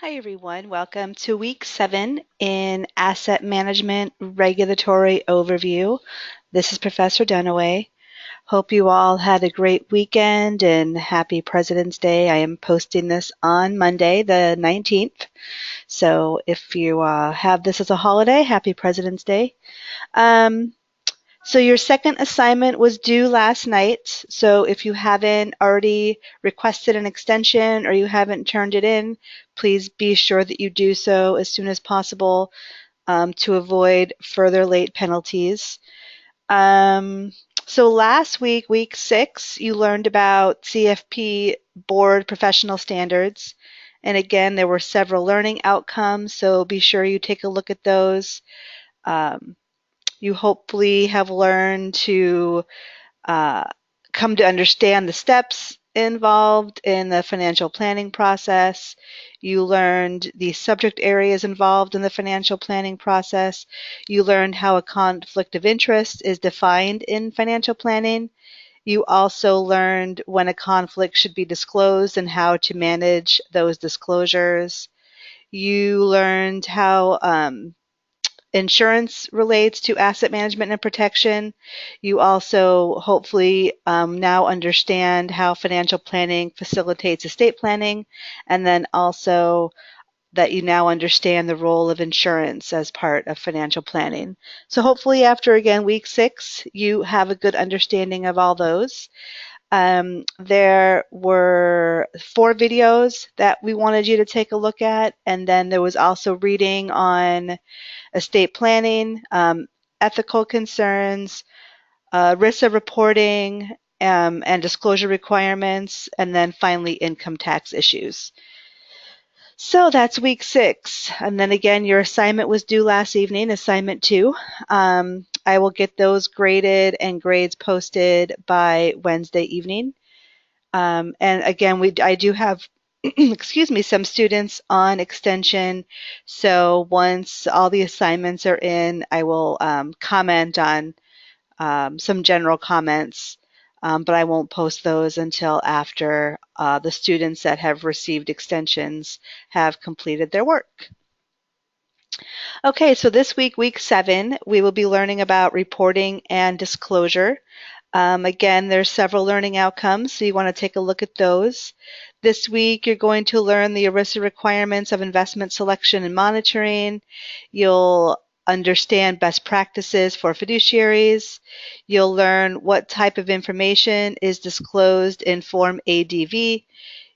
Hi, everyone. Welcome to week 7 in Asset Management Regulatory Overview. This is Professor Dunaway. Hope you all had a great weekend and happy President's Day. I am posting this on Monday, the 19th. So if you have this as a holiday, happy President's Day. Um, so your second assignment was due last night. So if you haven't already requested an extension or you haven't turned it in, please be sure that you do so as soon as possible to avoid further late penalties. Um, so last week, week 6, you learned about CFP board professional standards. And again, there were several learning outcomes, so be sure you take a look at those. Um, you hopefully have learned to uh, come to understand the steps involved in the financial planning process. You learned the subject areas involved in the financial planning process. You learned how a conflict of interest is defined in financial planning. You also learned when a conflict should be disclosed and how to manage those disclosures. You learned how insurance relates to asset management and protection. You also hopefully now understand how financial planning facilitates estate planning, and then also that you now understand the role of insurance as part of financial planning. So hopefully after again week 6, you have a good understanding of all those. There were 4 videos that we wanted you to take a look at, and then there was also reading on estate planning, ethical concerns, RISA reporting, and disclosure requirements, and then finally income tax issues. So that's week 6. And then again, your assignment was due last evening, assignment 2. I will get those graded and grades posted by Wednesday evening. And again, I do have, excuse me, some students on extension. So once all the assignments are in, I will comment on some general comments, but I won't post those until after the students that have received extensions have completed their work. Okay, so this week, week 7, we will be learning about reporting and disclosure. Again, there's several learning outcomes, so you want to take a look at those. This week, you're going to learn the ERISA requirements of investment selection and monitoring. You'll understand best practices for fiduciaries. You'll learn what type of information is disclosed in Form ADV.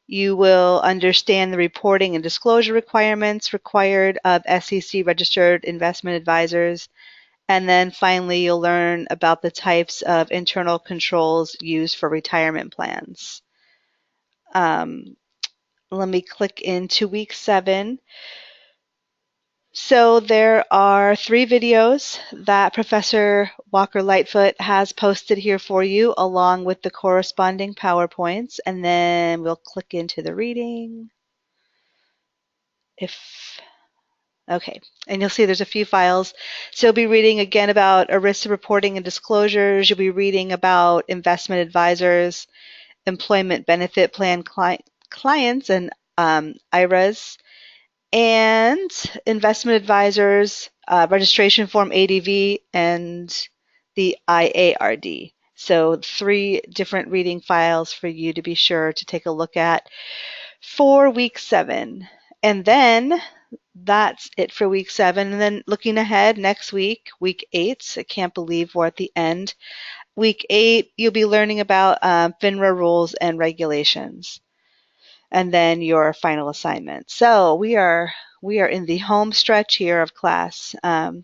You will understand the reporting and disclosure requirements required of SEC-registered investment advisors. And then finally, you'll learn about the types of internal controls used for retirement plans. Um, Let me click into week 7. So there are 3 videos that Professor Walker Lightfoot has posted here for you, along with the corresponding PowerPoints. And then we'll click into the reading. Okay, and you'll see there's a few files. So you'll be reading again about ERISA reporting and disclosures. You'll be reading about investment advisors, employment benefit plan clients, and IRAs, and investment advisors, registration form ADV, and the IARD. So 3 different reading files for you to be sure to take a look at for week 7. And then that's it for week 7. And then looking ahead next week, week 8, I can't believe we're at the end. Week 8, you'll be learning about FINRA rules and regulations. And then your final assignment. So we are in the home stretch here of class. I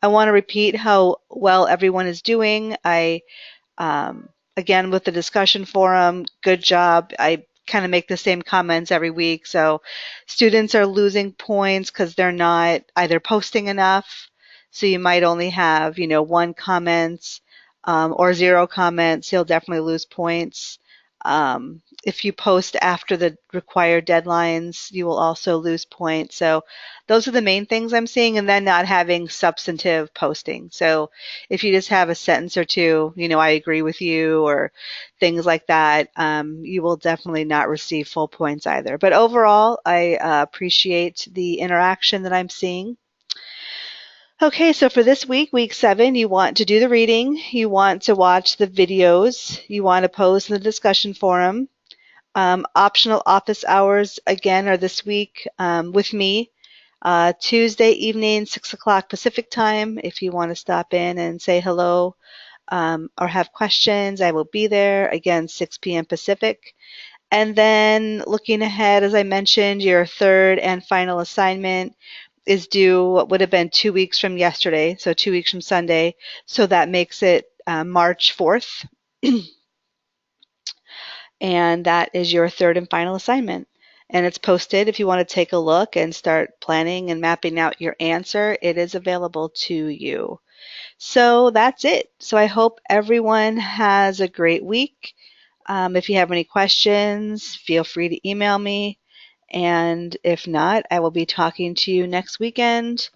want to repeat how well everyone is doing. Again, with the discussion forum, good job. I kind of make the same comments every week. So students are losing points because they're not either posting enough. So you might only have, 1 comment or 0 comments. You'll definitely lose points. If you post after the required deadlines, you will also lose points. So those are the main things I'm seeing, and then not having substantive posting. So if you just have a sentence or two, I agree with you, or things like that, you will definitely not receive full points either. But overall, I appreciate the interaction that I'm seeing. Okay, so for this week, week 7, you want to do the reading, you want to watch the videos, you want to post in the discussion forum. Optional office hours, again, are this week with me. Tuesday evening, 6 o'clock Pacific time. If you want to stop in and say hello or have questions, I will be there. Again, 6 p.m. Pacific. And then looking ahead, as I mentioned, your third and final assignment is due what would have been 2 weeks from yesterday, so 2 weeks from Sunday. So that makes it March 4th. And that is your third and final assignment. And it's posted if you want to take a look and start planning and mapping out your answer. It is available to you. So that's it. So I hope everyone has a great week. If you have any questions, feel free to email me. And if not, I will be talking to you next weekend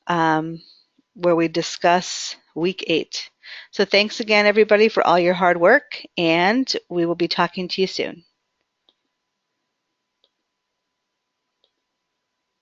um, where we discuss week 8. So thanks again, everybody, for all your hard work, and we will be talking to you soon.